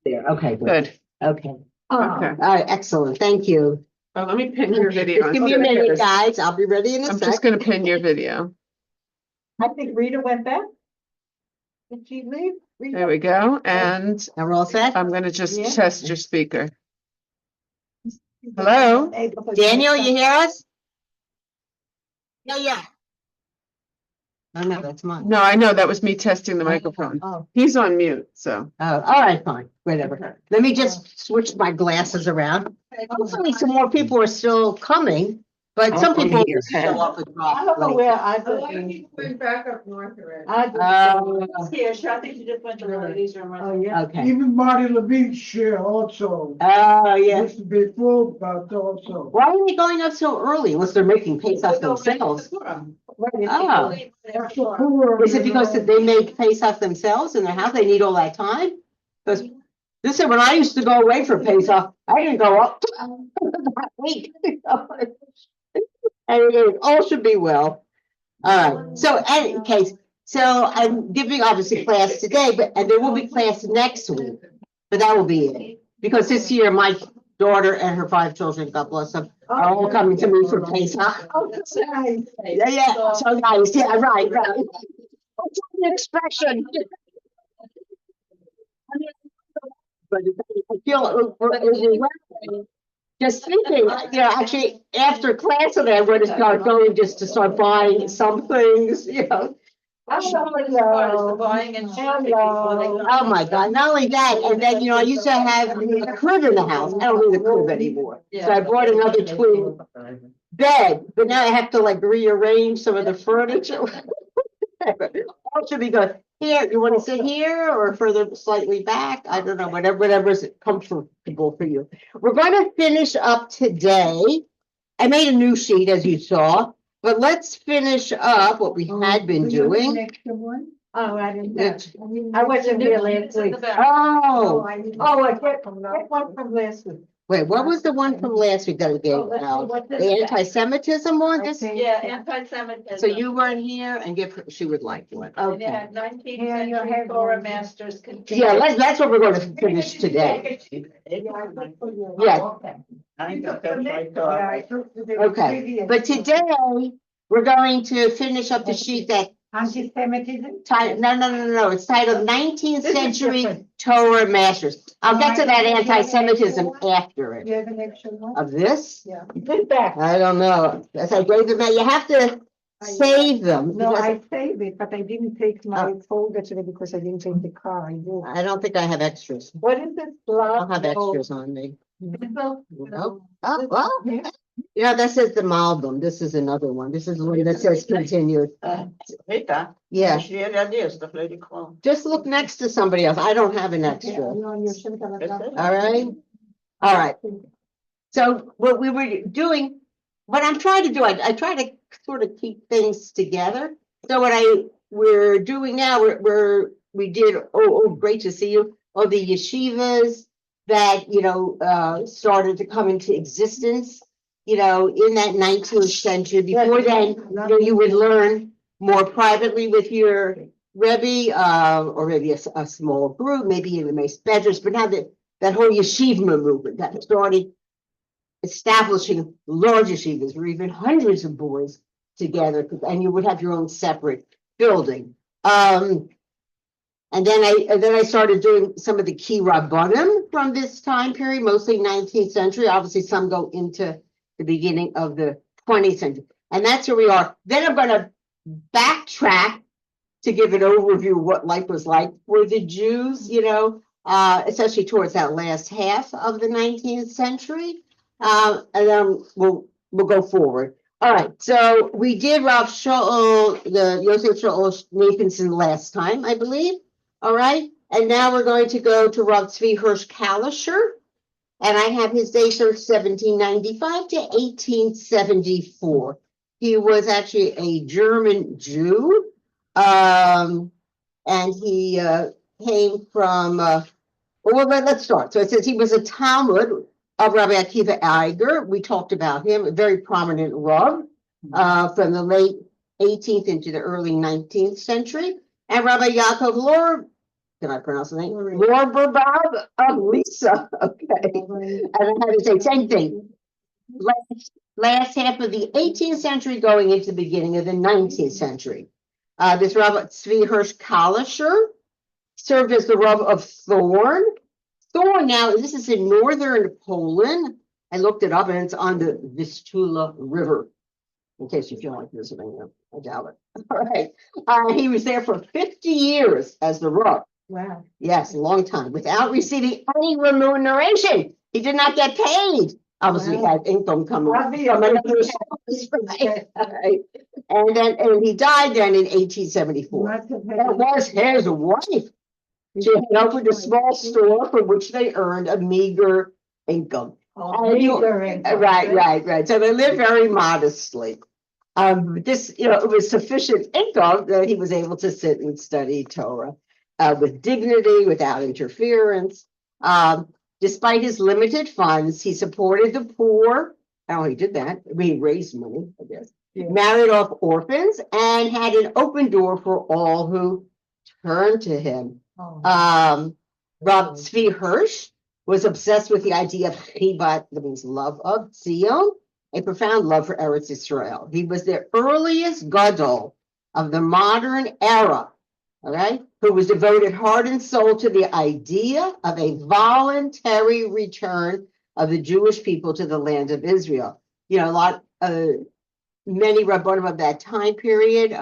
There, okay, good. Good. Okay. Okay. All right, excellent, thank you. Well, let me pin your video. Just give me a minute, guys, I'll be ready in a I'm sec. just gonna pin your video. I think Rita went back. Did she leave? There we go. And Now we're all set? I'm gonna just Yeah. test your speaker. Hello? Daniel, you hear us? Yeah. Oh, no, that's mine. No, I know, that was me testing the microphone. Oh, He's on mute, so. all right, fine, whatever. Let me just switch my glasses around. Hopefully some more people are still coming, but some people show up and drop. I don't know late. where I A lot of put. people went back up north already. Yeah, sure, I think she just went to the ladies' room. Oh, yeah. Okay. Even Marty Levine's share also. Oh, yeah. Used to be full, but also. Why are they going up so early unless they're making Pesach themselves? Oh. Extra poor, Is it because you know. they make Pesach themselves in their house? They need all that time? Because this is when I used to go away for Pesach, I didn't go up that week. And it all should be well. All right, so in case, so I'm giving obviously class today, and there will be class next week. But that will be it, because this year my daughter and her 5 children, God bless them, are all coming to me for Pesach. Oh, that's nice. Yeah, so nice, yeah, right. What's the expression? But I feel overwhelmed. Just thinking, actually, after class today, I'm going to start going just to start buying some things, Hello. Buying and Hello. Oh, my God, not only that, and then, I used to have a crib in the house. I don't need a crib anymore. So I bought another twin bed, but now I have to like rearrange some of the furniture. All should be good. Here, you want to sit here or further slightly back? I don't know, whatever's comfortable for you. We're going to finish up today. I made a new sheet, as you saw, but let's finish up what we had been doing. Oh, I didn't Yeah. know. I wasn't here last week. Oh, I get one from last week. wait, what was the one from last week that we gave Oh, let's see out? what this The is. anti-Semitism one? Yeah, anti-Semitism. So you weren't here and she would like one. And they Okay. had 19th Yeah, you century have Torah one. masters. Yeah, that's what we're going to finish today. Yeah. Okay, but today, we're going to finish up the sheet that, Anti-Semitism? no, it's titled 19th This is Century different. Torah Masters. I'll get to that anti-Semitism after it. You have an extra one? Of this? Yeah. Put back. I don't know. As I gave them out, you have to save them. No, because I saved it, but I didn't take my folder today because I didn't take the car. I do. I don't think I have extras. What is this? I don't have extras on me. No. Nope. Oh, well, that says the Malbum. This is another one. This is the one that says continued. Rita, Yeah, als je dat is, dan vlees ik gewoon. just look next to somebody else. I don't have an extra. All right. All right. So what we were doing, what I'm trying to do, I try to sort of keep things together. So what we're doing now, we did, great to see you. Oh, the yeshivas that, started to come into existence, in that 19th century. Before then, you would learn more privately with your Rebbe, or maybe a small group, maybe in the most bedrooms, but now that whole yeshiva movement that started establishing large yeshivas, or even hundreds of boys together, and you would have your own separate building. And then I started doing some of the key rabbanim from this time period, mostly 19th century. Obviously, some go into the beginning of the 20th century, and that's where we are. Then I'm going to backtrack to give an overview of what life was like for the Jews, especially towards that last half of the 19th century. And then we'll go forward. All right, so we did Rav Shaul, the Yosef Shaul Nathanson last time, I believe. All right, and now we're going to go to Rav Tzvi Hirsch Kalischer, and I have his dates of 1795 to 1874. He was actually a German Jew, and he came from, let's start. So it says he was a Talmud of Rabbi Akiva Eiger. We talked about him, a very prominent Rav from the late 18th into the early 19th century. And Rabbi Yaakov Lor can I pronounce the name? Lorberbab of Lisa, okay. And I had to say same thing. Last half of the 18th century, going into the beginning of the 19th century. This Rabbi Tzvi Hirsch Kalischer served as the Rav of Thorn. Thorn now, this is in northern Poland. I looked it up and it's on the Vistula River. In case you feel like visiting them, I doubt it. All right. He was there for 50 years as the Rav. Wow. Yes, a long time, without receiving any remuneration. He did not get paid. Obviously, he had income coming from another source, right? Right. And he died then in 1874. Not to That was his wife. She had opened a small store from which they earned a meager income. Right. So they lived very modestly. This, it was sufficient income that he was able to sit and study Torah with dignity, without interference. Despite his limited funds, he supported the poor. Oh, he did that. I mean, he raised money, I guess. Yeah. Married off orphans and had an open door for all who turned to him. Rob Tzvi Hirsch was obsessed with the idea of chibat, that means love of Zion, a profound love for Eretz Israel. He was the earliest gadol of the modern era, all right, who was devoted heart and soul to the idea of a voluntary return of the Jewish people to the land of Israel. Many rabbanim of that time period,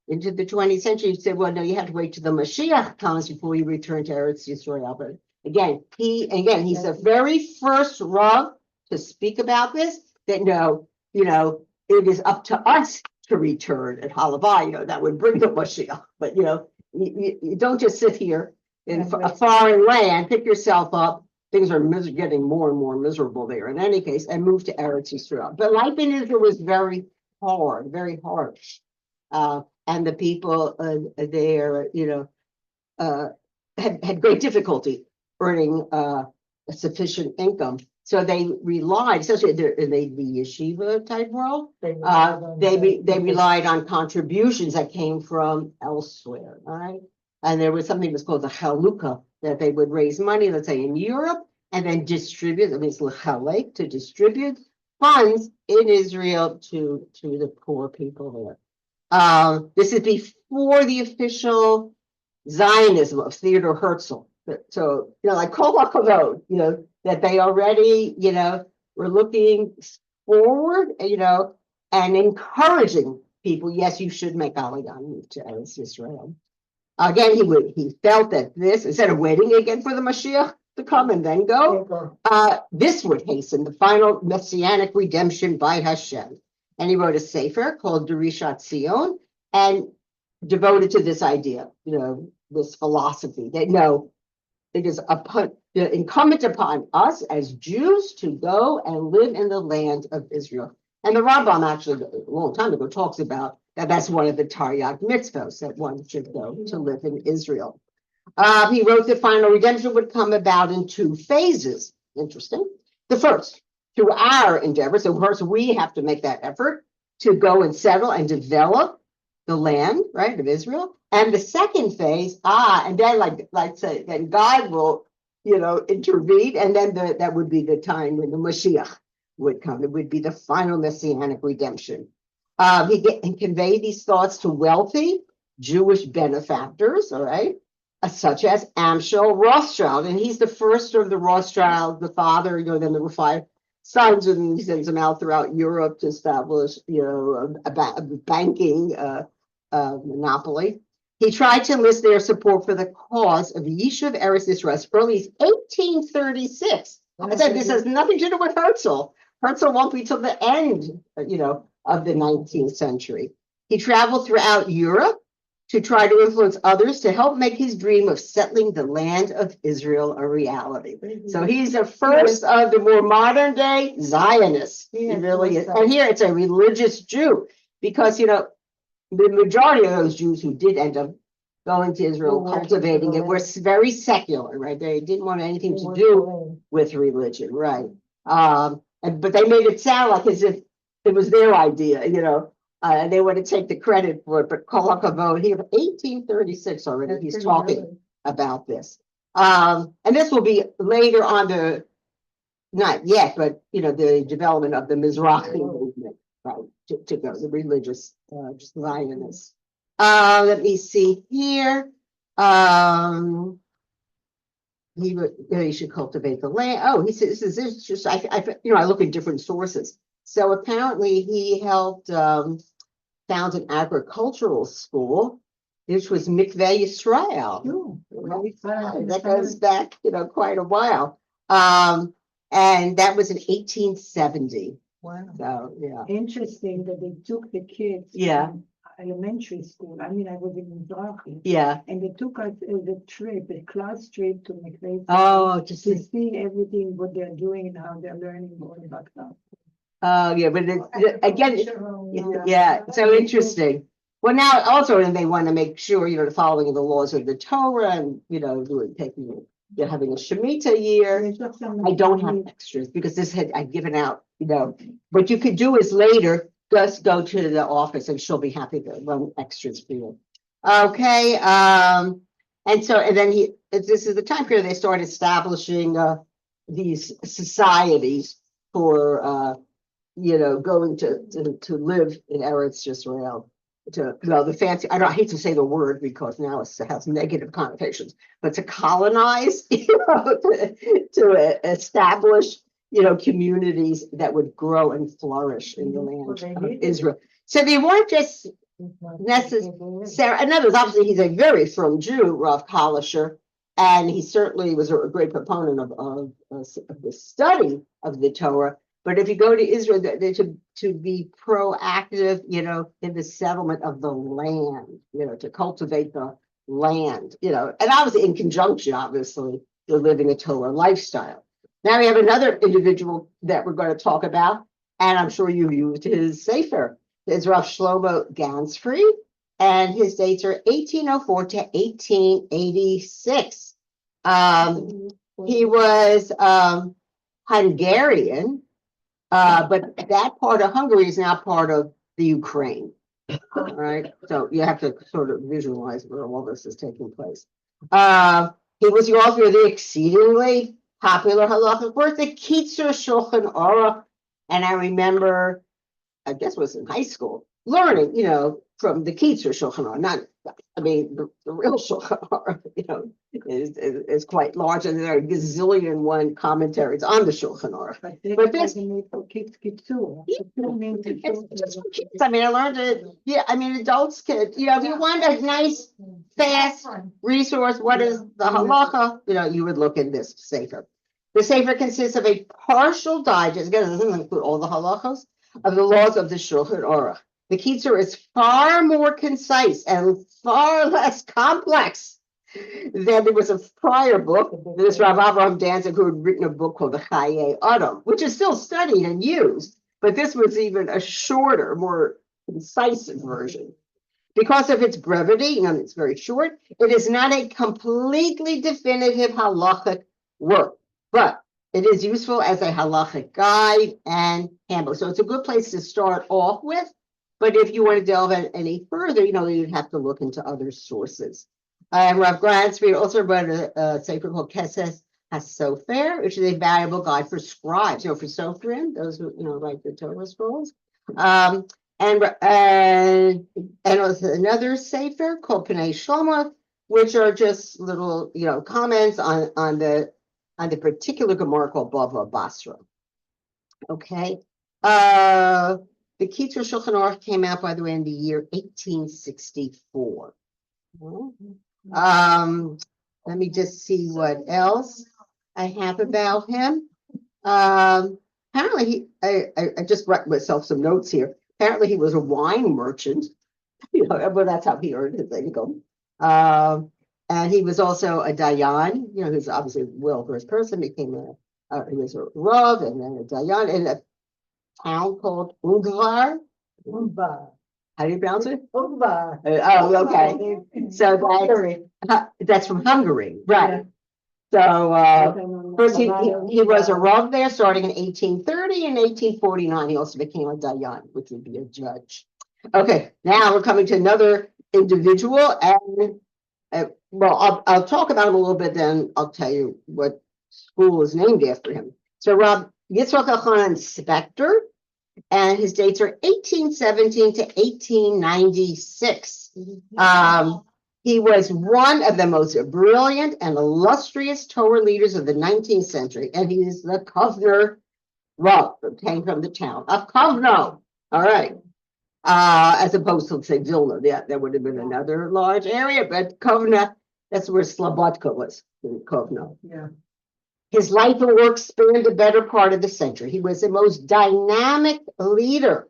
into the 20th century, said, well, no, you have to wait till the Mashiach comes before you return to Eretz Yisrael. But he's the very first Rav to speak about this, that no, it is up to us to return at Halavai, that would bring the Mashiach. But, you don't just sit here in a foreign land, pick yourself up. Things are getting more and more miserable there in any case, and move to Eretz Yisrael. But life in Israel was very hard, very harsh. And the people there, had great difficulty earning a sufficient income. So they relied, especially in the yeshiva type world, they relied on contributions that came from elsewhere, all right? And there was something that was called the chalukah, that they would raise money, let's say in Europe, and then distribute, that means l'chalek, to distribute funds in Israel to the poor people there. This is before the official Zionism of Theodor Herzl. So, like Kol HaKavod, that they already, were looking forward, and encouraging people, yes, you should make Aliyah to Eretz Israel. Again, he felt that this, instead of waiting again for the Mashiach to come and then go, this would hasten the final messianic redemption by Hashem. And he wrote a sefer called Derishat Zion, and devoted to this idea, this philosophy that no, it is incumbent upon us as Jews to go and live in the land of Israel. And the Rambam actually a long time ago talks about that's one of the Taryag mitzvos, that one should go to live in Israel. He wrote the final redemption would come about in 2 phases. Interesting. The first, through our endeavor. So first we have to make that effort to go and settle and develop the land, right, of Israel. And the second phase, and then like say, then God will, intervene, and then that would be the time when the Mashiach would come. It would be the final messianic redemption. He conveyed these thoughts to wealthy Jewish benefactors, all right, such as Amschel Rothschild, and he's the first of the Rothschild, the father. Then there were 5 sons, and he sends them out throughout Europe to establish, a banking monopoly. He tried to enlist their support for the cause of Yishuv Eretz Yisrael as early as 1836. I said this has nothing to do with Herzl. Herzl won't be till the end, of the 19th century. He traveled throughout Europe to try to influence others to help make his dream of settling the land of Israel a reality. So he's the first of the more modern day Zionists. He really is. And here it's a religious Jew, because, the majority of those Jews who did end up going to Israel, cultivating it, were very secular, right? They didn't want anything to do with religion, right? But they made it sound like as if it was their idea, and they want to take the credit for it. But Kol HaKavod, here, 1836 already, he's talking about this. And this will be later on not yet, but the development of the Mizrahi movement, right? To go, the religious Zionists. Let me see here. He should cultivate the land. Oh, he says this is just I look at different sources. So apparently he helped found an agricultural school, which was Mikveh Yisrael. That goes back, quite a while. And that was in 1870. Wow. So yeah. Interesting that they took the kids. Yeah. from Elementary school. I mean, I was in Mizrahi. Yeah. And they took us the trip, a class trip to McLean. Oh, To see everything, what they're doing and how they're learning more about that. yeah, but again, yeah, so interesting. Well, now also, and they want to make sure, the following of the laws of the Torah and, you're having a Shemitah year. I don't have extras because this I'd given out, what you could do is later, just go to the office and she'll be happy to run extras for you. Okay. And then this is the time period they start establishing these societies for going to live in Eretz Yisrael. The fancy, I hate to say the word because now it has negative connotations, but to colonize, to establish, communities that would grow and flourish in the land of Israel. So they weren't just necessarily, in other words, obviously he's a very firm Jew, Rav Kalisher, and he certainly was a great proponent of the study of the Torah. But if you go to Israel, to be proactive, in the settlement of the land, to cultivate the land, and obviously in conjunction, obviously, you're living a Torah lifestyle. Now we have another individual that we're going to talk about, and I'm sure you used his sefer. It's Rav Shlomo Gansfried, and his dates are 1804 to 1886. He was Hungarian. But that part of Hungary is now part of the Ukraine. All right. So you have to sort of visualize where all this is taking place. He was the author of the exceedingly popular halachic work, the Kitzur Shulchan Aruch. And I remember, I guess it was in high school, learning, from the Kitzur Shulchan Aruch. The real Shulchan Aruch, is quite large, and there are a gazillion one commentaries on the Shulchan Aruch. But this, I learned it. Yeah, adults could, if you want a nice, fast resource, what is the halacha? You would look in this sefer. The sefer consists of a partial digest. Again, it doesn't include all the halachos of the laws of the Shulchan Aruch. The Kitzur is far more concise and far less complex than there was a prior book. This Rav Avraham Danzig, who had written a book called the Chaye Adam, which is still studied and used, but this was even a shorter, more concise version. Because of its brevity, it's very short, it is not a completely definitive halachic work, but it is useful as a halachic guide and handbook. So it's a good place to start off with. But if you want to delve any further, you'd have to look into other sources. Rav Gansfried also wrote a sefer called Keses HaSofer, which is a valuable guide for scribes, for Sofrim, those who write the Torah scrolls. And also another sefer called Pnei Shlomo, which are just little comments on the particular Gemara called Bava Basra. Okay. The Kitzur Shulchan Aruch came out, by the way, in the year 1864. Let me just see what else I have about him. Apparently, I just wrote myself some notes here. Apparently, he was a wine merchant. Well, that's how he earned his income. And he was also a dayan. Who's obviously a well-versed person. He was a rav and then a dayan in a town called Ungvar. How do you pronounce it? Ungvar. Oh, okay. So that's from Hungary, right? So first he was a rav there starting in 1830. In 1849, he also became a dayan, which would be a judge. Okay, now we're coming to another individual, and Well, I'll talk about him a little bit, then I'll tell you what school is named after him. So Rob Yitzhak Elchanan Spector, and his dates are 1817 to 1896. He was one of the most brilliant and illustrious Torah leaders of the 19th century, and he is the Kovner Rav, came from the town of Kovno. All right. As opposed to, say, Vilna. Yeah, that would have been another large area, but Kovna, that's where Slobodka was, in Kovno. Yeah. His life and work spanned the better part of the century. He was the most dynamic leader.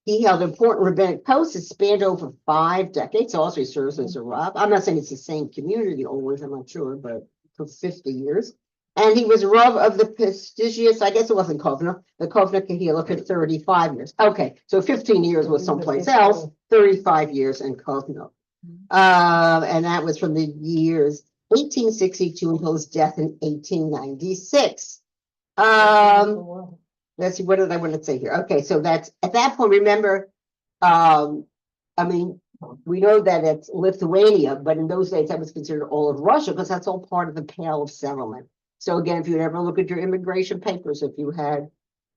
He held important rabbinic posts that spanned over 5 decades. Also, he serves as a Rav. I'm not saying it's the same community always, I'm not sure, but for 50 years. And he was Rav of the prestigious, I guess it wasn't Kovna, the Kovna Kahila for 35 years. Okay, so 15 years was someplace else, 35 years in Kovna. And that was from the years 1862 until his death in 1896. Let's see, what did I want to say here? Okay, so that's at that point, remember, I mean, we know that it's Lithuania, but in those days that was considered all of Russia because that's all part of the Pale of Settlement. So again, if you ever look at your immigration papers, if you had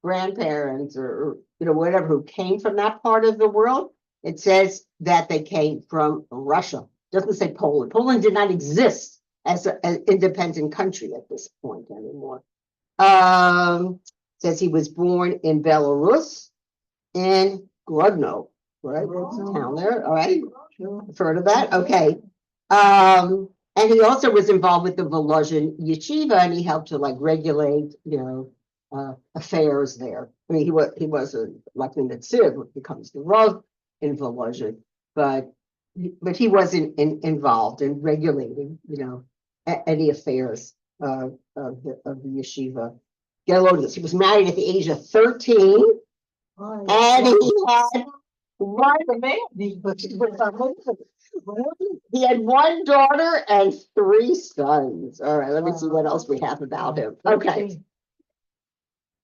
grandparents or whatever who came from that part of the world, it says that they came from Russia. It doesn't say Poland. Poland did not exist as an independent country at this point anymore. Says he was born in Belarus in Grodno, right? Town there. All right. I've heard of that. Okay. And he also was involved with the Volozhin Yeshiva, and he helped to regulate, affairs there. I mean, he wasn't like the Netziv, becomes the Rav in Volozhin, but he wasn't involved in regulating, any affairs of the yeshiva. Get a load of this. He was married at the age of 13, and he had one daughter and 3 sons. All right, let me see what else we have about him. Okay.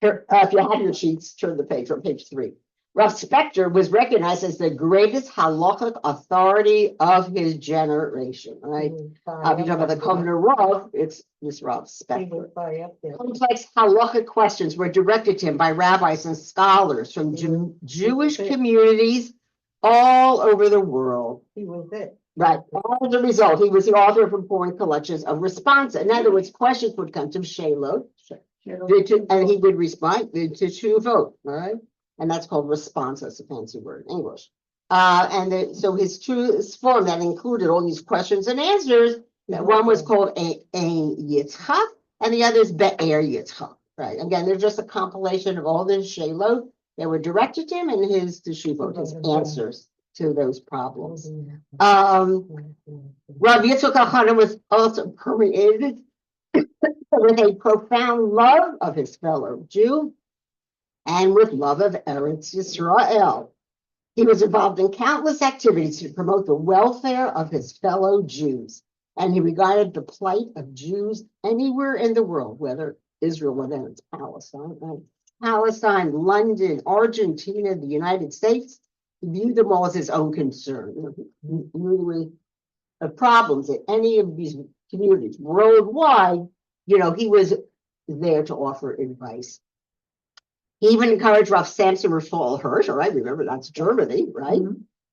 Here, if you have your sheets, turn the page on page 3. Rav Spector was recognized as the greatest halachic authority of his generation. Right? If you talk about the Kovner Rav, it's this Rav Spector. Complex halachic questions were directed to him by rabbis and scholars from Jewish communities all over the world. He was it. Right. As a result, he was the author of important collections of responses. In other words, questions would come to him, Shalot, and he would respond to Teshuvot, all right? And that's called response. That's a fancy word in English. So his true form that included all these questions and answers. One was called Ein Yitzchak, and the other is Be'er Yitzchak. Right. Again, they're just a compilation of all the Shalot that were directed to him and his Teshuvot, his answers to those problems. Rav Yitzchak Elchanan was also permeated with a profound love of his fellow Jew and with love of Eretz Yisrael. He was involved in countless activities to promote the welfare of his fellow Jews, and he regarded the plight of Jews anywhere in the world, whether Israel, whether it's Palestine, right? Palestine, London, Argentina, the United States. He viewed them all as his own concern. The problems in any of these communities worldwide, he was there to offer advice. He even encouraged Rav Samson Raphael Hirsch, all right, remember that's Germany, right?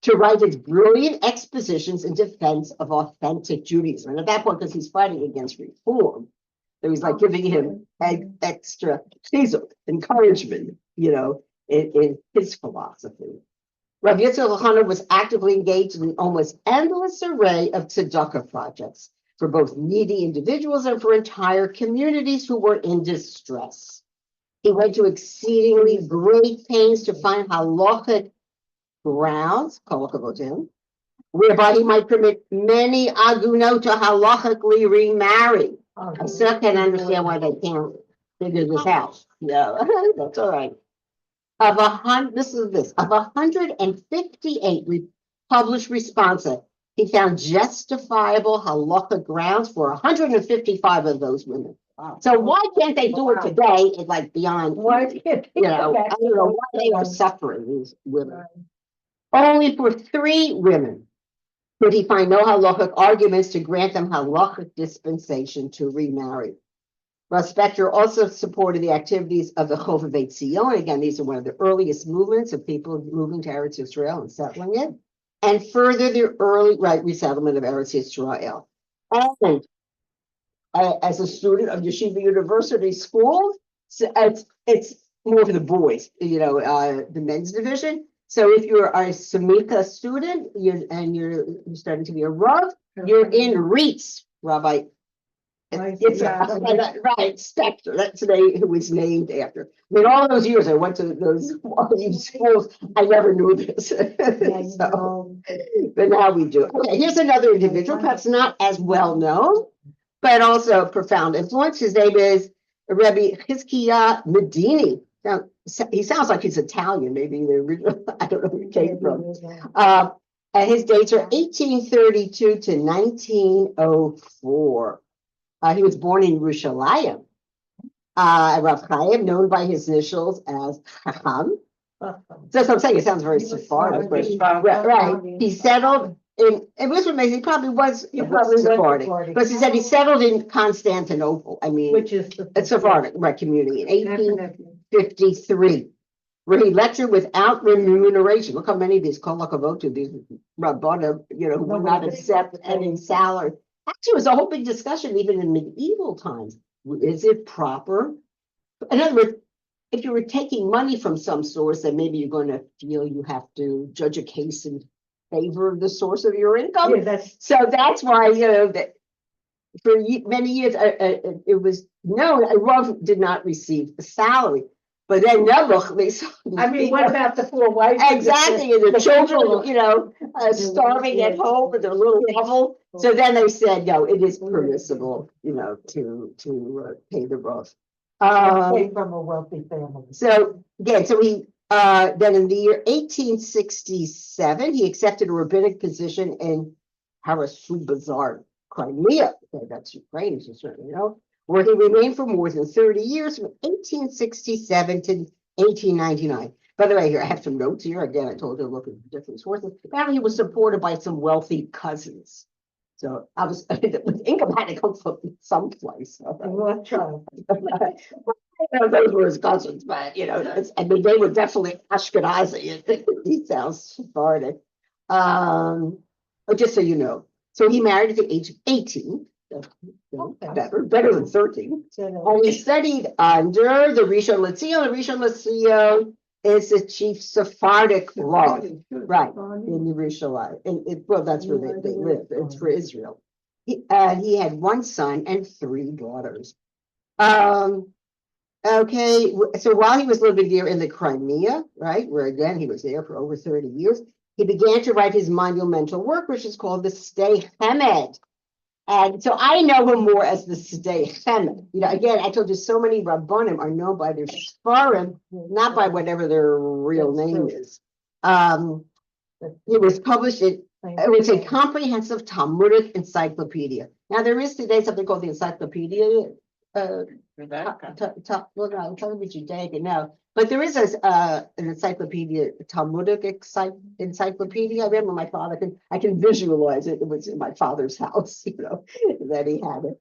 To write his brilliant expositions in defense of authentic Judaism. And at that point, because he's fighting against reform, so he's giving him extra encouragement, in his philosophy. Rav Yitzchak Elchanan was actively engaged in an almost endless array of tzedakah projects for both needy individuals and for entire communities who were in distress. He went to exceedingly great pains to find halachic grounds, whereby he might permit many agunot to halachically remarry. I still can't understand why they can't figure this out. Yeah, that's all right. Of 158 published responses, he found justifiable halachic grounds for 155 of those women. So why can't they do it today? It's beyond, Why can't I don't know why they are suffering, these women. Only for 3 women Could he find no halachic arguments to grant them halachic dispensation to remarry? Rav Spector also supported the activities of the Chovevei Tzion. Again, these are one of the earliest movements of people moving to Eretz Yisrael and settling it, and further the early resettlement of Eretz Yisrael. And as a student of Yeshiva University School, so it's more for the boys, the men's division. So if you're a Samika student, you're starting to be a Rav, you're in REITs, Rabbi. It's right, Spector. That's the name who was named after. I mean, all those years I went to those schools, I never knew this. So, but now we do. Okay, here's another individual, perhaps not as well known, but also profound influence. His name is Rabbi Chizkiah Medini. Now, he sounds like he's Italian, maybe the original, I don't know where he came from. And his dates are 1832 to 1904. He was born in Yerushalayim. Rav Chaim, known by his initials as Chacham. That's what I'm saying. It sounds very Sephardic. Right. He settled in, it was amazing. He probably was Sephardic. Because he said he settled in Constantinople. I mean, Which is a Sephardic community in 1853, where he lectured without remuneration. Look how many of these kol hakavod, these Rabbanim, who would not accept any salary. Actually, it was a whole big discussion even in medieval times. Is it proper? In other words, if you were taking money from some source, then maybe you're going to feel you have to judge a case in favor of the source of your income. Yeah, So that's why, that for many years, it was known a Rav did not receive a salary. But then Nebuch, they saw. I mean, what about the poor wife? Exactly, and the children, starving at home with their little hovel. So then they said, no, it is permissible, to pay the Rav. Came from a wealthy family. So again, he then in the year 1867, he accepted a rabbinic position in Harasu Bazar, Crimea. Okay, that's Ukraine, as you certainly know, where he remained for more than 30 years, from 1867 to 1899. By the way, here I have some notes here. Again, I told you to look at different sources. Apparently, he was supported by some wealthy cousins. So I was income had to come from someplace. Those were his cousins, but I mean they were definitely Ashkenazi. He sounds Sephardic. But just so you know, so he married at the age of 18. Better than 13. And he studied under the Rishon LeZion. The Rishon LeZion is the chief Sephardic law, right, in Yerushalayim. Well, that's where they live. It's for Israel. He had one son and 3 daughters. Okay, so while he was living there in the Crimea, right, where again he was there for over 30 years, he began to write his monumental work, which is called the Stay Hemed. And so I know him more as the Stay Hemed. Again, I told you so many Rabbanim are known by their Sfarim, not by whatever their real name is. It was published it was a comprehensive Talmudic encyclopedia. Now there is today something called the Encyclopedia. Judaica, no, but there is an encyclopedia, Talmudic encyclopedia. I remember my father I can visualize it. It was in my father's house, that he had it.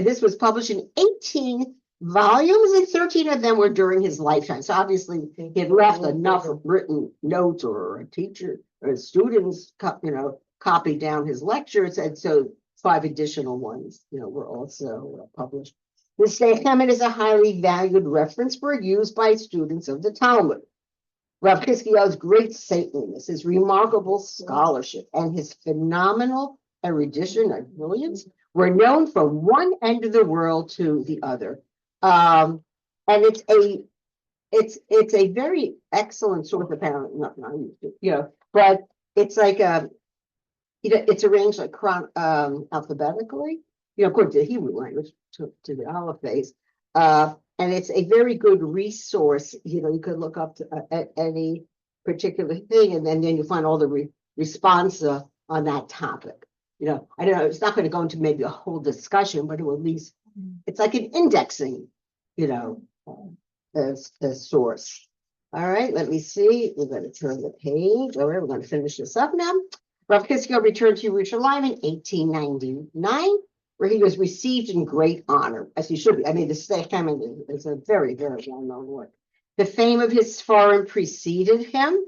This was published in 18 volumes, and 13 of them were during his lifetime. So obviously he had left enough written notes, or a teacher or students, copied down his lectures, and so 5 additional ones, were also published. The Stay Hemed is a highly valued reference for use by students of the Talmud. Rav Chizkiah's great saintliness, his remarkable scholarship, and his phenomenal erudition and brilliance were known from one end of the world to the other. And it's a very excellent source of but it's like it's arranged like alphabetically, according to the Hebrew language, to the alphabets. And it's a very good resource. You could look up at any particular thing, and then you find all the responsa on that topic. I don't know, it's not going to go into maybe a whole discussion, but it will at least, it's like an indexing, as source. All right, let me see. We're going to turn the page. All right, we're going to finish this up now. Rav Hiskill returned to Yerushalayim in 1899, where he was received in great honor, as he should be. I mean, the Stechemon is a very, very well-known work. The fame of his Sfarim preceded him,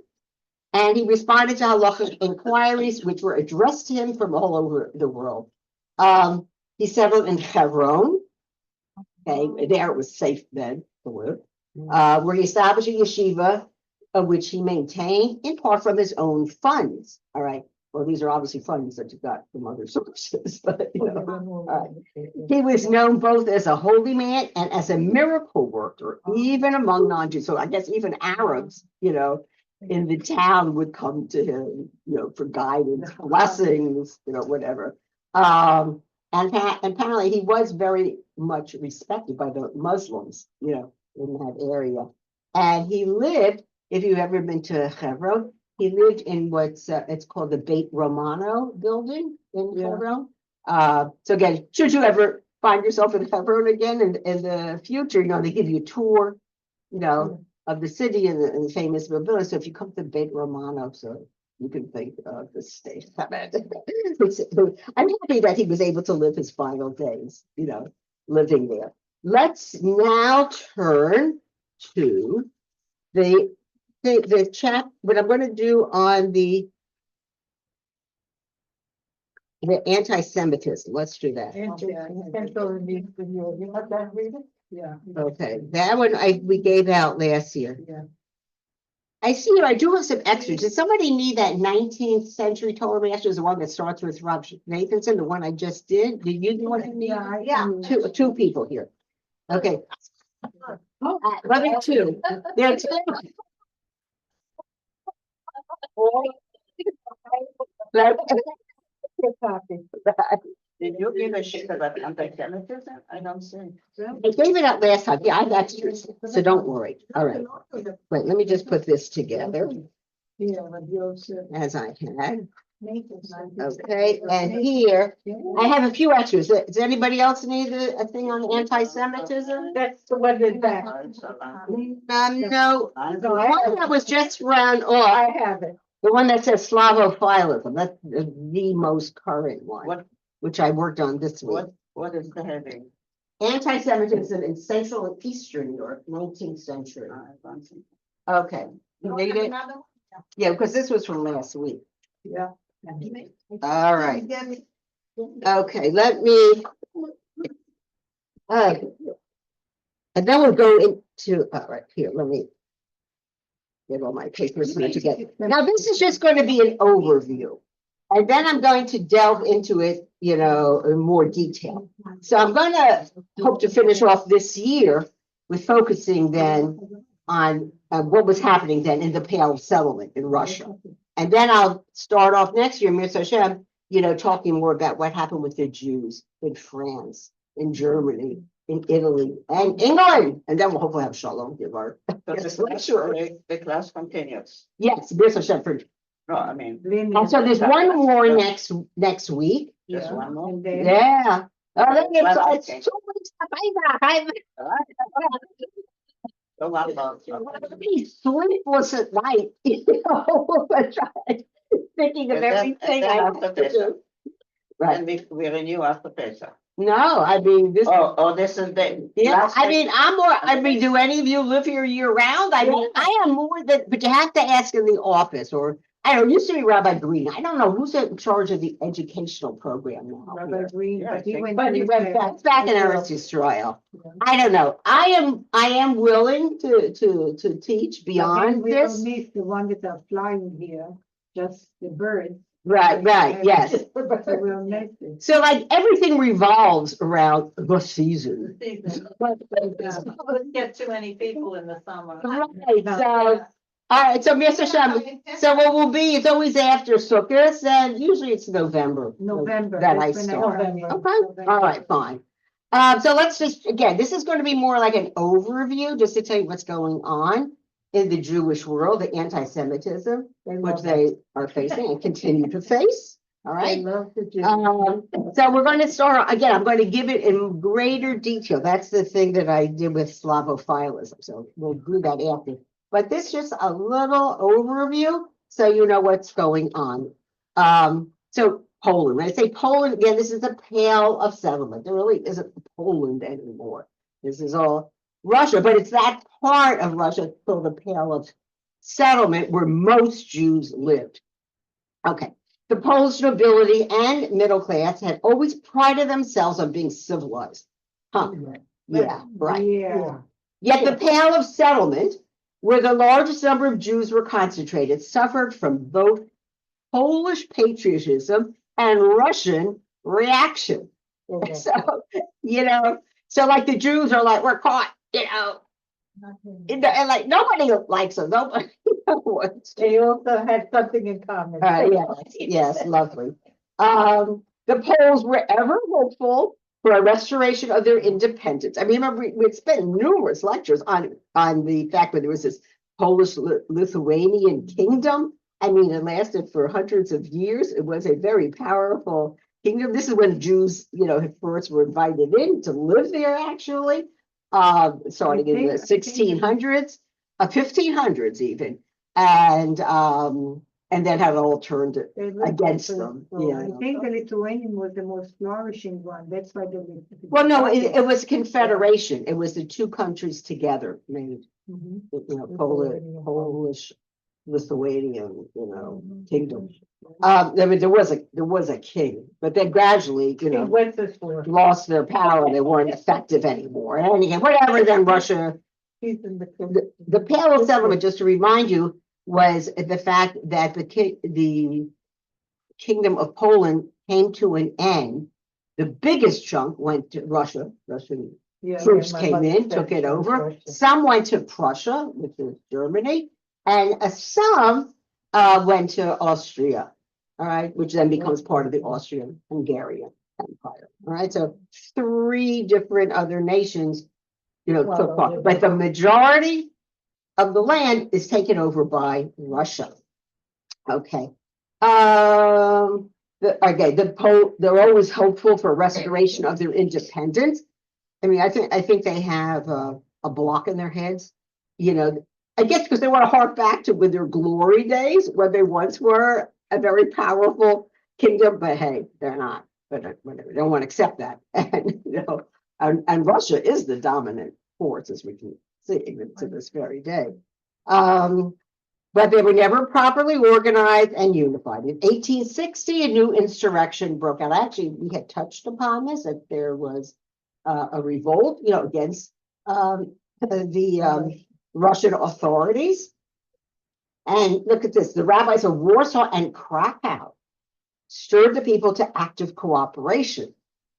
and he responded to halachic inquiries, which were addressed to him from all over the world. He settled in Hebron. Okay, there it was safe then, where he established a yeshiva, which he maintained in part from his own funds. All right. Well, these are obviously funds that you got from other sources, but you know. He was known both as a holy man and as a miracle worker, even among non-Jews. So I guess even Arabs, you know, in the town would come to him, you know, for guidance, blessings, you know, whatever. And apparently he was very much respected by the Muslims, you know, in that area. And he lived, if you've ever been to Hebron, he lived in what's it's called the Beit Romano building in Hebron. So again, should you ever find yourself in Hebron again in the future, you know, they give you a tour, you know, of the city and the famous building. So if you come to Beit Romano, so you can think of the state. I'm happy that he was able to live his final days, you know, living there. Let's now turn to the chat, what I'm going to do on the anti-Semitism. Let's do that. Yeah. Okay, that one we gave out last year. Yeah. I see you. I do have some extras. Does somebody need that 19th century Torah master, the one that starts with Rob Nathanson, the one I just did? Did you do one? Yeah. Two people here. Okay. Let me two. There are two. Did you give a shit about anti-Semitism? I don't see. I gave it out last time. Yeah, I have extras, so don't worry. All right. Wait, let me just put this together as I had. Okay, and here I have a few extras. Does anybody else need a thing on anti-Semitism? That's the one that. No, the one that was just run off, I have it. the one that says Slavophilism, that's the most current one, What, which I worked on this week. what is the heading? Anti-Semitism in Central and Eastern Europe, 19th century. I don't see. Okay, you read it? Yeah, because this was from last week. Yeah. All right. Okay, let me. And then we'll go into, all right, here, let me get all my papers here together. Now, this is just going to be an overview. And then I'm going to delve into it, you know, in more detail. So I'm going to hope to finish off this year with focusing then on what was happening then in the Pale Settlement in Russia. And then I'll start off next year, Mir Hashem, you know, talking more about what happened with the Jews in France, in Germany, in Italy, and England. And then we'll hopefully have Shalom give our But the class continues. yes, Mir Hashem for. No, I mean, And so there's one more next week. just one more. Yeah. Oh, then it's 2 weeks. So what about? Be sleepless at night, you know, thinking of And then- everything and then I have after to do. Right. And we renew after Pesach. No, I mean, this. Oh, this is the. Yeah, last I day? mean, I'm more, I mean, do any of you live here year round? I mean, I am more than, but you have to ask in the office or, I don't know, used to be Rabbi Green. I don't know who's in charge of the educational program now. Rabbi Green, Yeah, but he I went. But he went back in Eretz Yisrael. I don't know. I am willing to teach beyond We don't this. miss the one that are flying here, just the birds. Right, yes. So we'll miss it. So like everything revolves around the season. Let's get too many people in the summer. Right, so, all right, so Mr. Shem, so what will be, it's always after Sukkot, and usually it's November. November. That I that's when start. come. Okay, all right, fine. So let's just, again, this is going to be more like an overview, just to tell you what's going on in the Jewish world, the anti-Semitism, which they are facing and continue to face. All I right. love the Jews. So we're going to start, again, I'm going to give it in greater detail. That's the thing that I did with Slavophilism. So we'll do that after. But this is just a little overview so you know what's going on. So Poland, when I say Poland, again, this is a pale of settlement. There really isn't Poland anymore. This is all Russia, but it's that part of Russia called the pale of settlement where most Jews lived. Okay. The Polish nobility and middle class had always prided themselves on being civilized. Huh. Yeah, right. Yeah. Yet the Pale of Settlement, where the largest number of Jews were concentrated, suffered from both Polish patriotism and Russian reaction. So, so like the Jews are like, we're caught, and like nobody likes them. Nobody wants to. They also had something in common. Yes, lovely. The Poles were ever hopeful for a restoration of their independence. I mean, remember, we'd spent numerous lectures on the fact that there was this Polish-Lithuanian kingdom. I mean, it lasted for hundreds of years. It was a very powerful kingdom. This is when Jews, first were invited in to live there, actually, starting in the 1600s, 1500s even, and then had it all turned against them. I think the Lithuanian was the most flourishing one. That's why they. Well, no, it was a confederation. It was the two countries together made, Polish, Lithuanian, kingdom. I mean, there was a king, but then gradually, lost their power. They weren't effective anymore. And again, whatever. Then Russia, the Pale of Settlement, just to remind you, was the fact that the kingdom of Poland came to an end. The biggest chunk went to Russia. Russian troops came in, took it over. Some went to Prussia, which is Germany, and some went to Austria, all right, which then becomes part of the Austrian-Hungarian Empire. All right, so 3 different other nations, took part, but the majority of the land is taken over by Russia. Okay. They're always hopeful for restoration of their independence. I mean, I think they have a block in their heads, I guess because they want to hark back to with their glory days when they once were a very powerful kingdom, but hey, they're not. But whatever, they don't want to accept that, and Russia is the dominant force, as we can see, even to this very day. But they were never properly organized and unified. In 1860, a new insurrection broke out. Actually, we had touched upon this, that there was a revolt, against the Russian authorities. And look at this, the rabbis of Warsaw and Krakow stirred the people to active cooperation.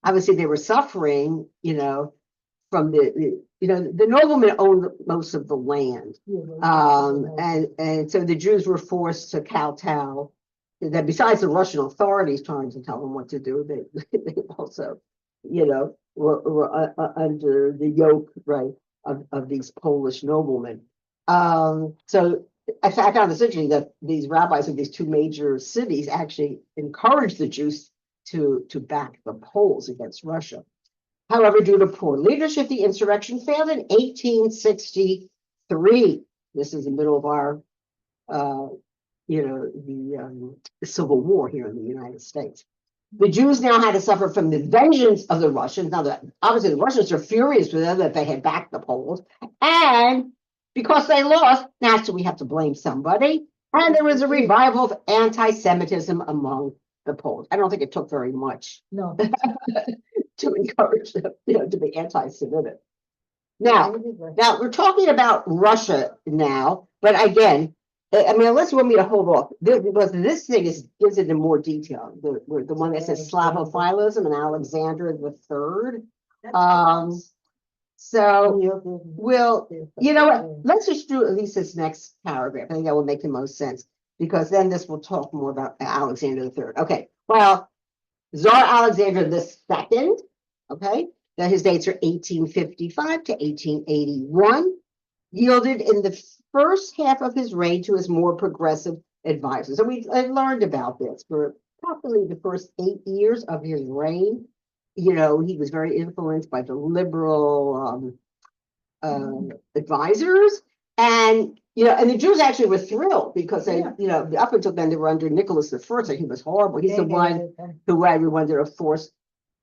Obviously, they were suffering, from the noblemen owned most of the land. And so the Jews were forced to kowtow. That besides the Russian authorities trying to tell them what to do, they also, were under the yoke, right, of these Polish noblemen. So I found this interesting that these rabbis of these 2 major cities actually encouraged the Jews to back the Poles against Russia. However, due to poor leadership, the insurrection failed in 1863. This is the middle of our, the Civil War here in the United States. The Jews now had to suffer from the vengeance of the Russians. Now, obviously, the Russians are furious with them that they had backed the Poles. And because they lost, naturally, we have to blame somebody. And there was a revival of anti-Semitism among the Poles. I don't think it took very much. No. To encourage them, to be anti-Semitic. Now we're talking about Russia now, but again, I mean, unless you want me to hold off, because this thing gives it in more detail. The one that says Slavophilism and Alexander III. So we'll, let's just do at least this next paragraph. I think that will make the most sense, because then this will talk more about Alexander III. Okay, well, Tsar Alexander II, okay, that his dates are 1855 to 1881, yielded in the first half of his reign to his more progressive advisors. And we learned about this for probably the first 8 years of his reign. He was very influenced by the liberal advisors, And, and the Jews actually were thrilled because they, Yeah. up until then they were under Nicholas the First, and he was horrible. He's the They one hated them. who wanted to force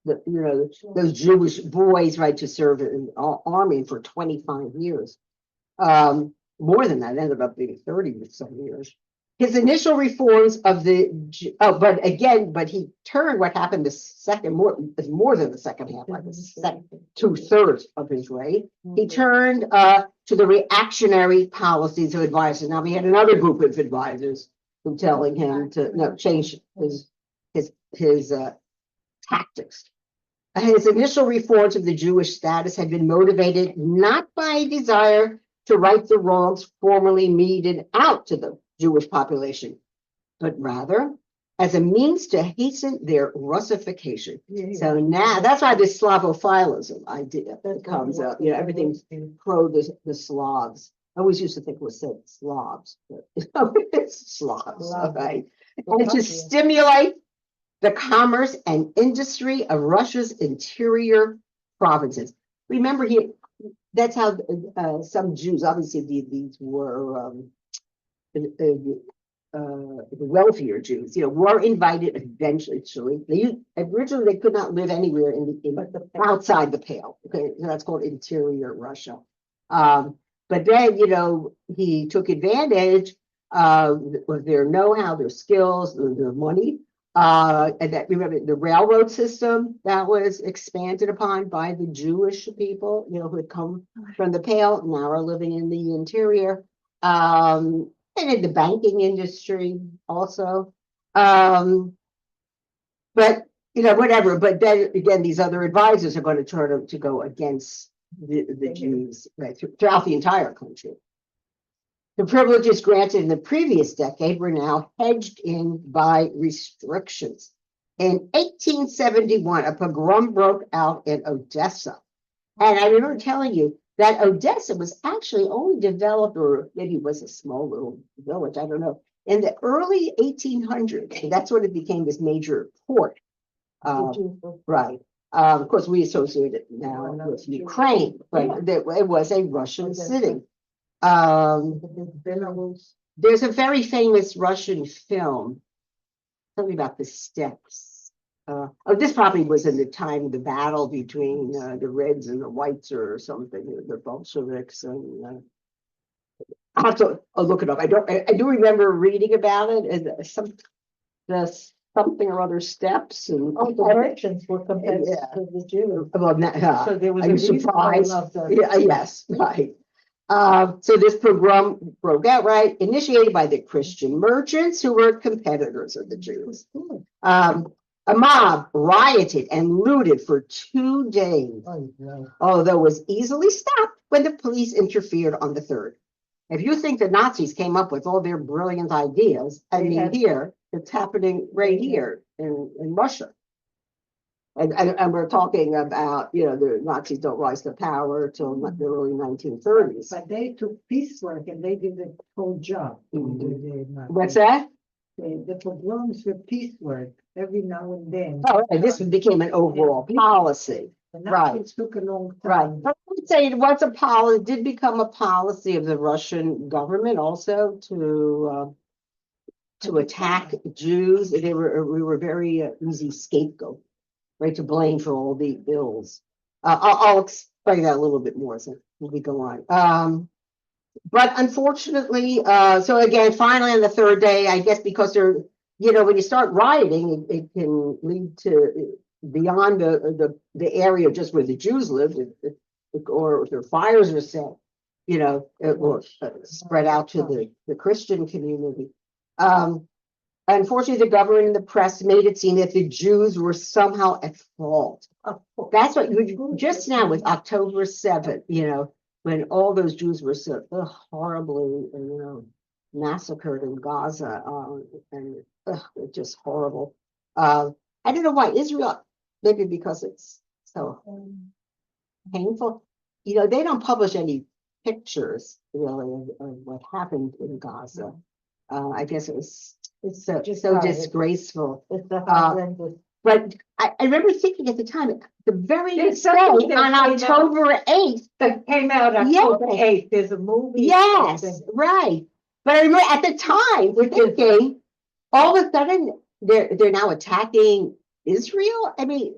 those Jewish boys, right, to serve in the army for 25 years. More than that, it ended up being 30 or some years. His initial reforms of but he turned what happened the second more than the second half, like the second 2/3 of his reign. He turned to the reactionary policies of advisors. Now we had another group of advisors who telling him to change his tactics. His initial reforms of the Jewish status had been motivated not by a desire to right the wrongs formerly meted out to the Jewish population, but rather as a means to hasten their Russification. So now that's why this Slavophilism idea comes up. Everything's pro the Slavs. I always used to think it was said Slavs, but it's Slavs, right? And to stimulate the commerce and industry of Russia's interior provinces. Remember, that's how some Jews, obviously these were the wealthier Jews, were invited eventually. Originally, they could not live anywhere outside the Pale. Okay, so that's called interior Russia. But then, he took advantage of their know-how, their skills, their money. And that, remember, the railroad system that was expanded upon by the Jewish people, who had come from the Pale, now are living in the interior, and in the banking industry also. But whatever. But then again, these other advisors are going to turn to go against the Jews, right, throughout the entire country. The privileges granted in the previous decade were now hedged in by restrictions. In 1871, a pogrom broke out in Odessa. And I remember telling you that Odessa was actually only developed, or maybe it was a small little village, I don't know, in the early 1800s. And that's when it became this major port. Right. Of course, we associate it now with Ukraine, but it was a Russian city. There's a very famous Russian film, something about the steppes. This probably was in the time of the battle between the Reds and the Whites or something, the Bolsheviks. And I have to look it up. I do remember reading about it, and something or other steps. And All the Russians were compared to the Jews. Well, So there was are a you reason why I surprised? loved them. Yeah, yes, right. So this pogrom broke out, right, initiated by the Christian merchants who were competitors of the Jews. A mob rioted and looted for 2 days, although was easily stopped when the police interfered on the 3rd. If you think the Nazis came up with all their brilliant ideas, I mean, here, it's happening right here in Russia. And we're talking about, the Nazis don't rise to power till the early 1930s. But they took piecework and they did the whole job. What's that? The pogroms were piecework every now and then. Oh, and this became an overall policy. The right. Nazis took a long Right. time. But I would say it was a policy, it did become a policy of the Russian government also to attack Jews. We were very easy scapegoat, right, to blame for all the ills. I'll explain that a little bit more as we go on. But unfortunately, so again, finally on the 3rd day, I guess because they're, when you start rioting, it can lead to beyond the area just where the Jews lived, or if their fires are set, it will spread out to the Christian community. Unfortunately, the government and the press made it seem that the Jews were somehow at fault. That's what you just now with October 7th, when all those Jews were so horribly, massacred in Gaza, and it's just horrible. I don't know why Israel, maybe because it's so painful. They don't publish any pictures really of what happened in Gaza. I guess it's so disgraceful. It's the horrendous But I remember thinking at the time, the very There's next day, something that on came out. October 8th, That came out October 8th, there's a movie. or yes, something. right. But I remember at the time, we're thinking, all of a sudden, they're now attacking Israel? I mean,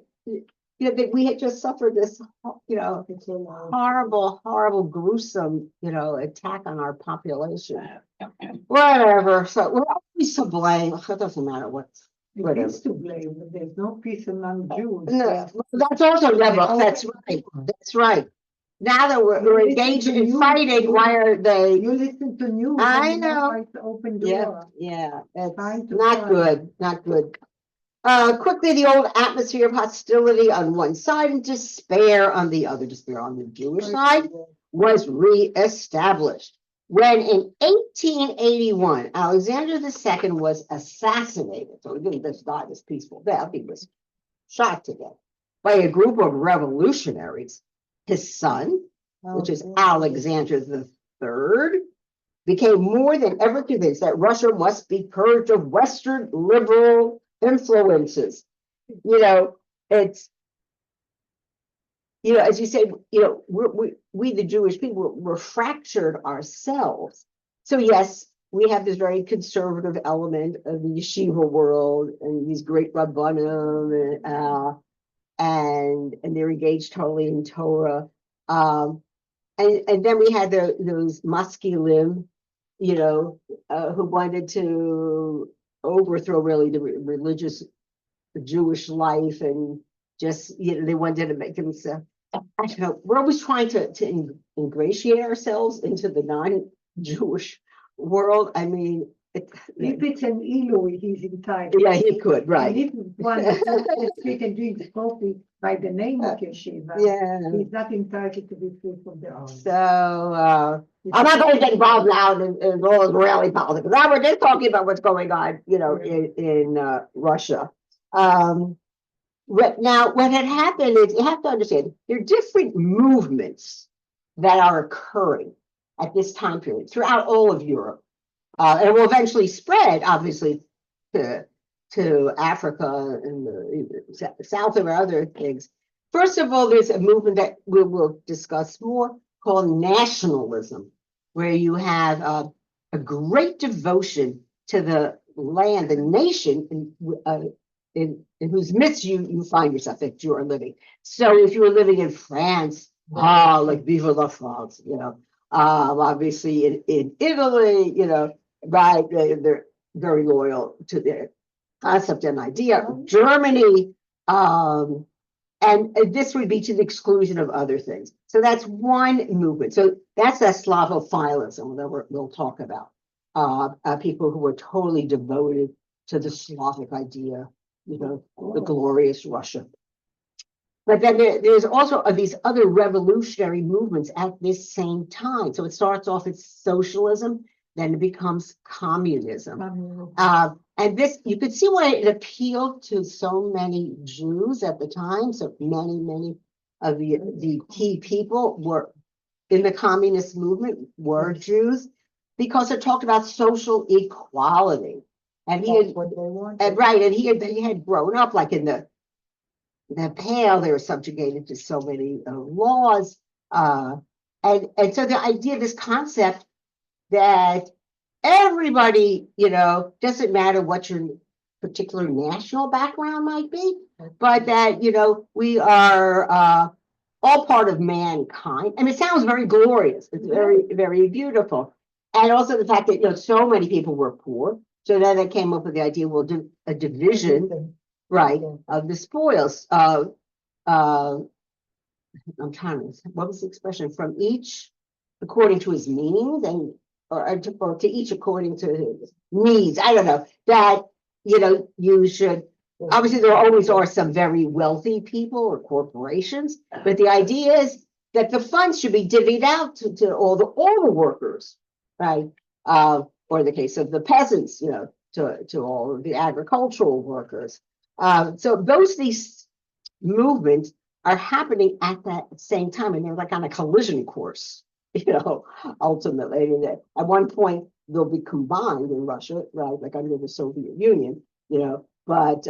that we had just suffered this, horrible, horrible, gruesome, attack on our population. Whatever, so we're always to blame, it doesn't matter what. It Whatever. is to blame, but there's no peace among Jews. No, that's also rebel, that's right. Now that we're engaged in fighting, why are they? You listen to news. I and you know. like the open Yeah, door. yeah, it's Time to not fight. good, not good. Quickly, the old atmosphere of hostility on one side and despair on the other, despair on the Jewish side, was reestablished. When in 1881, Alexander II was assassinated, so he didn't just die this peaceful death, he was shot to death by a group of revolutionaries. His son, which is Alexander III, became more than ever convinced that Russia must be purged of Western liberal influences. It's, as you say, we the Jewish people, we're fractured ourselves. So yes, we have this very conservative element of the yeshiva world and these great rabbanim, and they're engaged totally in Torah. And then we had those maskilim, who wanted to overthrow really the religious Jewish life, and just, they wanted to make themselves, I don't know, we're always trying to ingratiate ourselves into the non-Jewish world. I mean, If it's an Eloi, he's entitled. yeah, he could, And right. if one that speak and drink coffee by the name of yeshiva, Yeah, he's not entitled to be free from the army. so, I'm not going to get involved now in all Israeli politics. Now we're just talking about what's going on, in Russia. What had happened is, you have to understand, there are different movements that are occurring at this time period throughout all of Europe. And it will eventually spread, obviously, to Africa and the South and other things. First of all, there's a movement that we will discuss more called nationalism, where you have a great devotion to the land, the nation, in whose midst you find yourself, that you are living. So if you were living in France, like Vive la France, obviously in Italy, right, they're very loyal to their concept and idea. Germany, and this would be to the exclusion of other things. So that's one movement. So that's that Slavophilism that we'll talk about. People who were totally devoted to the Slavic idea, the glorious Russia. But then there's also these other revolutionary movements at this same time. So it starts off as socialism, then it becomes communism. And this, you could see why it appealed to so many Jews at the time. So many of the key people were in the communist movement were Jews, because it talked about social equality. And he had, and he had grown up like in the Pale, they were subjugated to so many laws. And so the idea, this concept that everybody, doesn't matter what your particular national background might be, but that, we are all part of mankind. I mean, it sounds very glorious. It's very, very beautiful. And also the fact that, so many people were poor. So then they came up with the idea, we'll do a division, right, of the spoils. I'm trying to, what was the expression? From each according to his means, and or to each according to his needs. I don't know, that, you should, obviously there always are some very wealthy people or corporations, but the idea is that the funds should be divvied out to all the workers, right? Or in the case of the peasants, to all of the agricultural workers. So these movements are happening at that same time, and they're like on a collision course, ultimately. And at one point they'll be combined in Russia, right? Like under the Soviet Union, but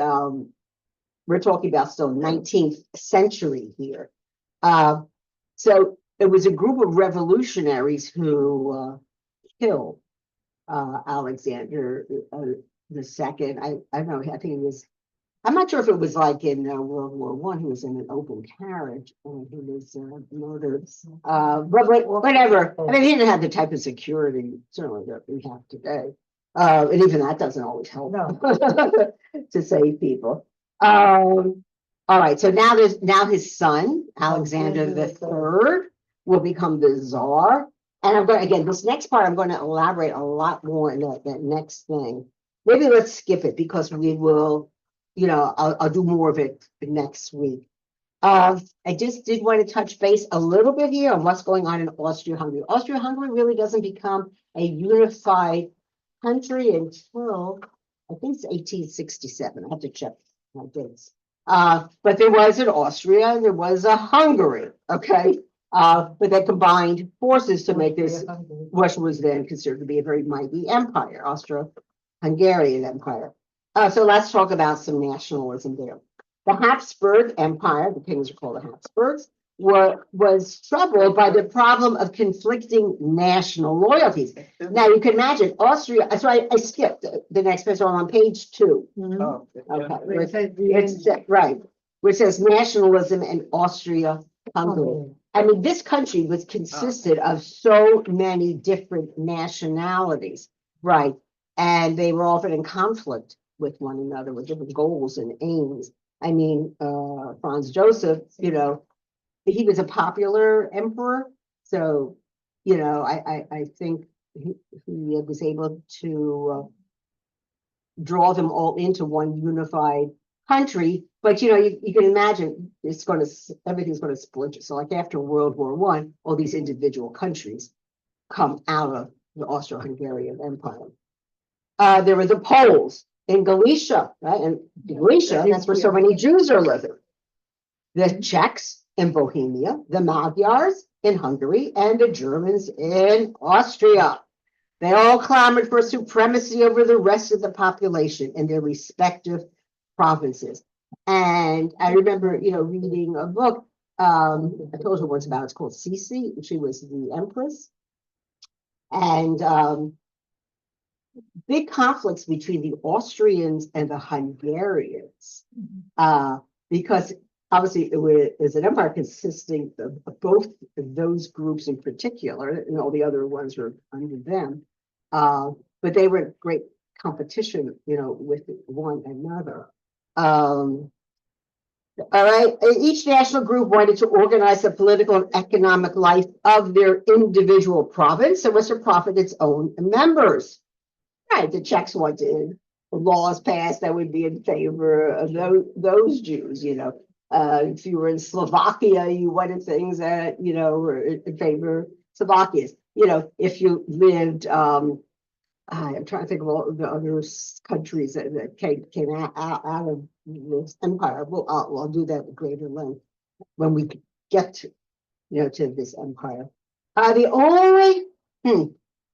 we're talking about still 19th century here. So it was a group of revolutionaries who killed Alexander the Second. I don't know. I think it was. I'm not sure if it was like in World War One. He was in an open carriage and he was murdered. But whatever. I mean, he didn't have the type of security certainly that we have today. And even that doesn't always help to save people. All right. So now his son Alexander the Third will become the Tsar. And I'm going again. This next part, I'm going to elaborate a lot more in that next thing. Maybe let's skip it because we will. I'll do more of it next week. I just did want to touch base a little bit here on what's going on in Austria-Hungary. Austria-Hungary really doesn't become a unified country until I think it's 1867. I have to check my dates. But there was an Austria and there was a Hungary. Okay. But they combined forces to make this what was then considered to be a very mighty empire, Austro-Hungarian Empire. So let's talk about some nationalism there. The Habsburg Empire, the kings are called the Habsburgs, was troubled by the problem of conflicting national loyalties. Now you can imagine Austria. That's why I skipped the next page on page 2. Oh, Okay, it's right, which says nationalism in Austria-Hungary. I mean, this country was consisted of so many different nationalities, right? And they were often in conflict with one another with different goals and aims. I mean, Franz Joseph, he was a popular emperor. So, I think he was able to draw them all into one unified country. But, you can imagine everything's going to split. So like after World War I, all these individual countries come out of the Austro-Hungarian Empire. There were the Poles in Galicia, right? And Galicia, that's where so many Jews are living. The Czechs in Bohemia, the Magyars in Hungary, and the Germans in Austria. They all clamored for supremacy over the rest of the population in their respective provinces. And I remember, reading a book, I told you once about, it's called Sisi. She was the empress. And big conflicts between the Austrians and the Hungarians, because obviously it was an empire consisting of both of those groups in particular, and all the other ones were under them. But they were in great competition, with one another. All right. Each national group wanted to organize the political and economic life of their individual province and was to profit its own members. Right. The Czechs wanted laws passed that would be in favor of those Jews. If you were in Slovakia, you wanted things that were in favor of Slovakians. If you lived, I'm trying to think of all the other countries that came out of this empire. I'll do that at greater length when we get to this empire. The only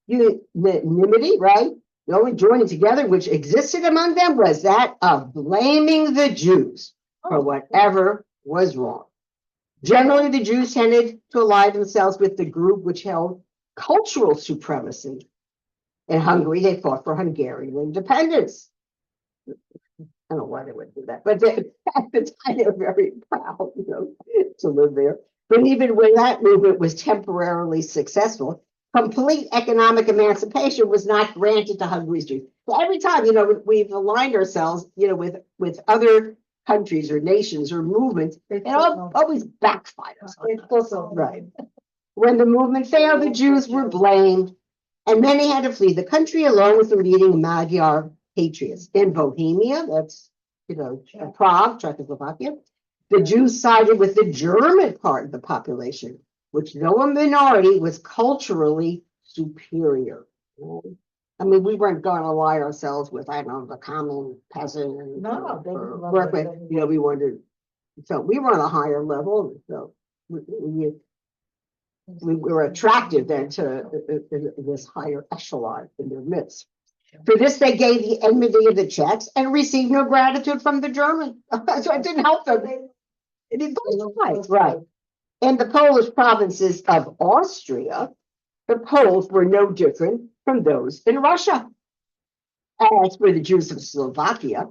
unanimity, right? The only joining together which existed among them was that of blaming the Jews for whatever was wrong. Generally, the Jews tended to ally themselves with the group which held cultural supremacy. In Hungary, they fought for Hungarian independence. I don't know why they would do that, but at the time they were very proud, to live there. But even when that movement was temporarily successful, complete economic emancipation was not granted to Hungary's Jews. So every time, we've aligned ourselves, with other countries or nations or movements, it always backfires. Right. When the movement failed, the Jews were blamed, and many had to flee the country along with the leading Magyar patriots. In Bohemia, that's, Prague, Czechoslovakia, the Jews sided with the German part of the population, which, though a minority, was culturally superior. I mean, we weren't going to ally ourselves with, the common peasant and work with, we wanted, so we were on a higher level. So we were attracted then to this higher echelon in their midst. For this, they gave the enmity of the Czechs and received no gratitude from the German. So it didn't help them. It did both sides, right. In the Polish provinces of Austria, the Poles were no different from those in Russia. As for the Jews of Slovakia,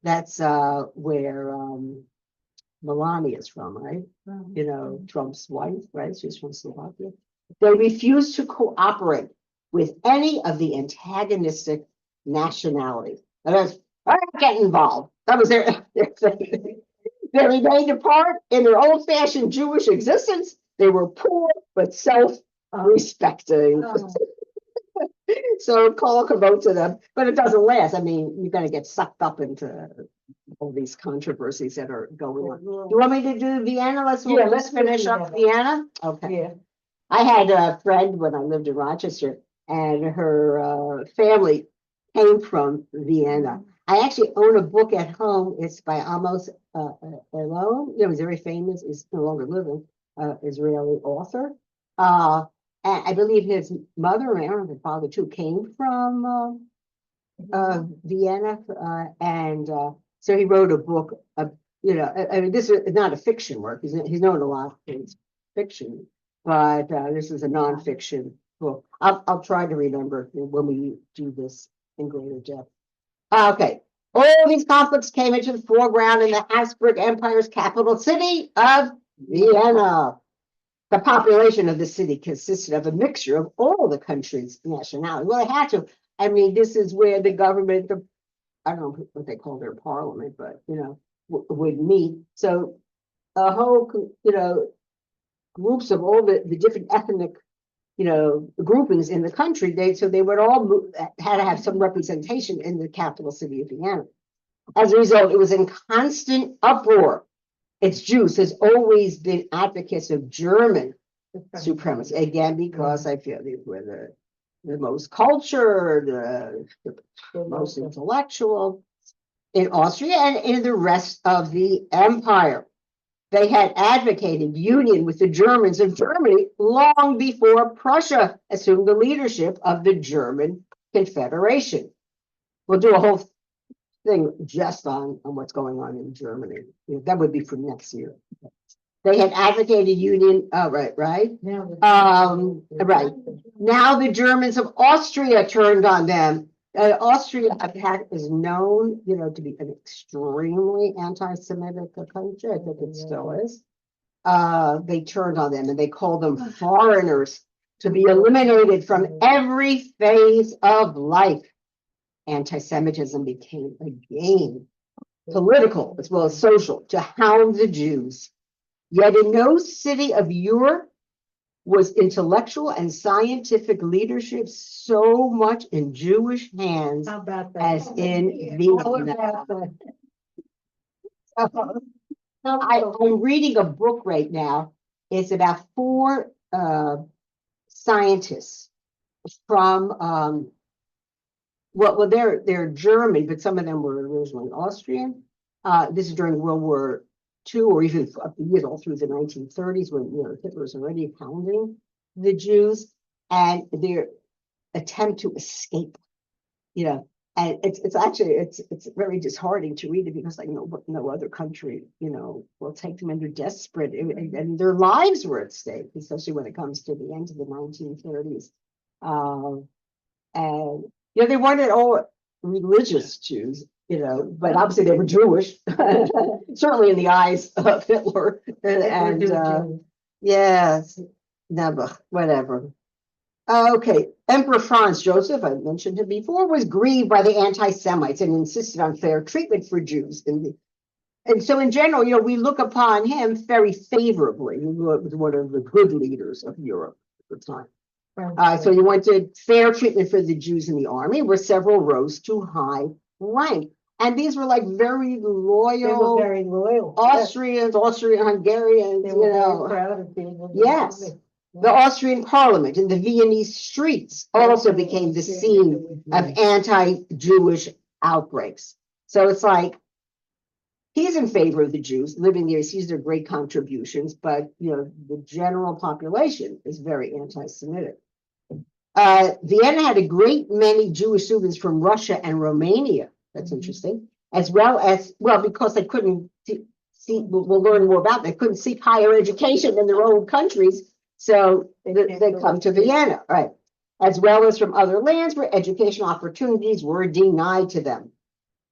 that's where Melania is from, right? You know, Trump's wife, right? She's from Slovakia. They refused to cooperate with any of the antagonistic nationalities. That is, I don't get involved. That was their thing. They remained apart in their old-fashioned Jewish existence. They were poor but self-respecting. So call can vote to them, but it doesn't last. I mean, you're gonna get sucked up into all these controversies that are going on. You want me to do Vienna? Let's finish up Vienna. Okay. Yeah. I had a friend when I lived in Rochester, and her family came from Vienna. I actually own a book at home. It's by Amos Elon. You know, he's very famous. He's no longer living. Israeli author. And I believe his mother and his father too came from Vienna, and so he wrote a book. You know, I mean, this is not a fiction work. He's known a lot for his fiction, but this is a nonfiction book. I'll try to remember when we do this in greater depth. Okay, all these conflicts came into the foreground in the Habsburg Empire's capital city of Vienna. The population of the city consisted of a mixture of all the country's nationalities. Well, they had to. I mean, this is where the government, I don't know what they call their parliament, but, you know, would meet. So a whole, you know, groups of all the different ethnic, you know, groupings in the country, they would all had to have some representation in the capital city of Vienna. As a result, it was in constant uproar. Its Jews has always been advocates of German supremacy, again, because I feel they were the most cultured, the most intellectual in Austria and in the rest of the empire. They had advocated union with the Germans of Germany long before Prussia assumed the leadership of the German Confederation. We'll do a whole thing just on what's going on in Germany. That would be for next year. They had advocated union, right. Right. Now the Germans of Austria turned on them. Austria is known, you know, to be an extremely anti-Semitic country. I think it still is. They turned on them and they called them foreigners to be eliminated from every phase of life. Anti-Semitism became a game, political as well as social, to hound the Jews. Yet in no city of Europe was intellectual and scientific leadership so much in Jewish hands as in Vienna. I'm reading a book right now. It's about 4 scientists from well, they're German, but some of them were originally Austrian. This is during World War II, or even all through the 1930s, when, you know, Hitler was already pounding the Jews, and their attempt to escape. You know, and it's actually it's very disheartening to read it, because like no other country, you know, will take them, and they're desperate, and their lives were at stake, especially when it comes to the end of the 1930s. And you know, they weren't all religious Jews, you know, but obviously they were Jewish, certainly in the eyes of Hitler. And yes, never, whatever. Okay, Emperor Franz Joseph, I mentioned him before, was grieved by the anti-Semites and insisted on fair treatment for Jews. And so in general, you know, we look upon him very favorably. He was one of the good leaders of Europe at the time. So he wanted fair treatment for the Jews in the army, where several rose to high rank. And these were like very loyal Austrians, Austrian-Hungarians, you know. Yes. The Austrian parliament and the Viennese streets also became the scene of anti-Jewish outbreaks. So it's like, he's in favor of the Jews living there. He sees their great contributions, but, you know, the general population is very anti-Semitic. Vienna had a great many Jewish students from Russia and Romania. That's interesting. As well as, well, because they couldn't we'll learn more about, they couldn't seek higher education in their own countries. So they come to Vienna, right? As well as from other lands where educational opportunities were denied to them.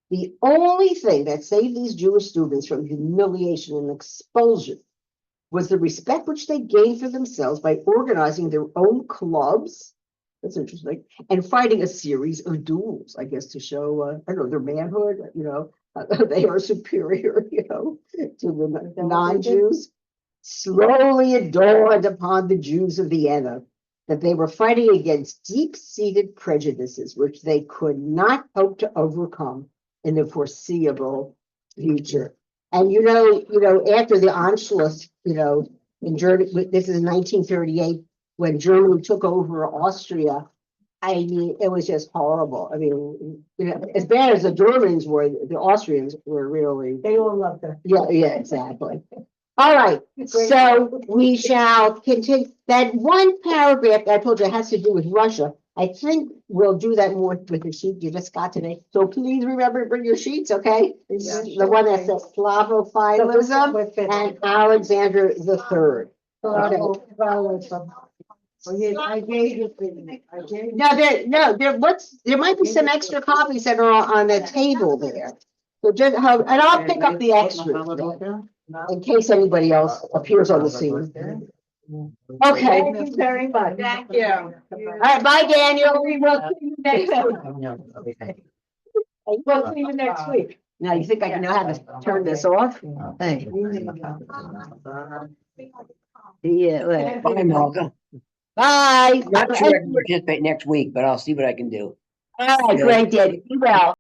The only thing that saved these Jewish students from humiliation and expulsion was the respect which they gained for themselves by organizing their own clubs. That's interesting. And fighting a series of duels, I guess, to show, I don't know, their manhood, they are superior, to the non-Jews. Slowly it dawned upon the Jews of Vienna that they were fighting against deep-seated prejudices, which they could not hope to overcome in the foreseeable future. And after the Anschluss, in Germany, this is 1938, when Germany took over Austria. I mean, it was just horrible. I mean, as bad as the Germans were, the Austrians were really. They all loved her. Yeah, exactly. All right, so we shall continue. That one paragraph that I told you has to do with Russia. I think we'll do that more with the sheet you just got today. So please remember to bring your sheets, okay? This is Yeah, the one that sure. says Slavophilism and Alexander the Third. Oh, yes, I gave you. I gave. There might be some extra copies that are on the table there. So just, and I'll pick up the extras in case anybody else appears on the scene. Okay. Thank you very much. Thank you. All right, bye, Daniel. We will see you next week. We'll see you next week. Now, you think I know how to turn this off? Hey. Yeah. Bye, Malka. Bye. Not sure I can participate next week, but I'll see what I can do. All right, great, Daniel. Be well.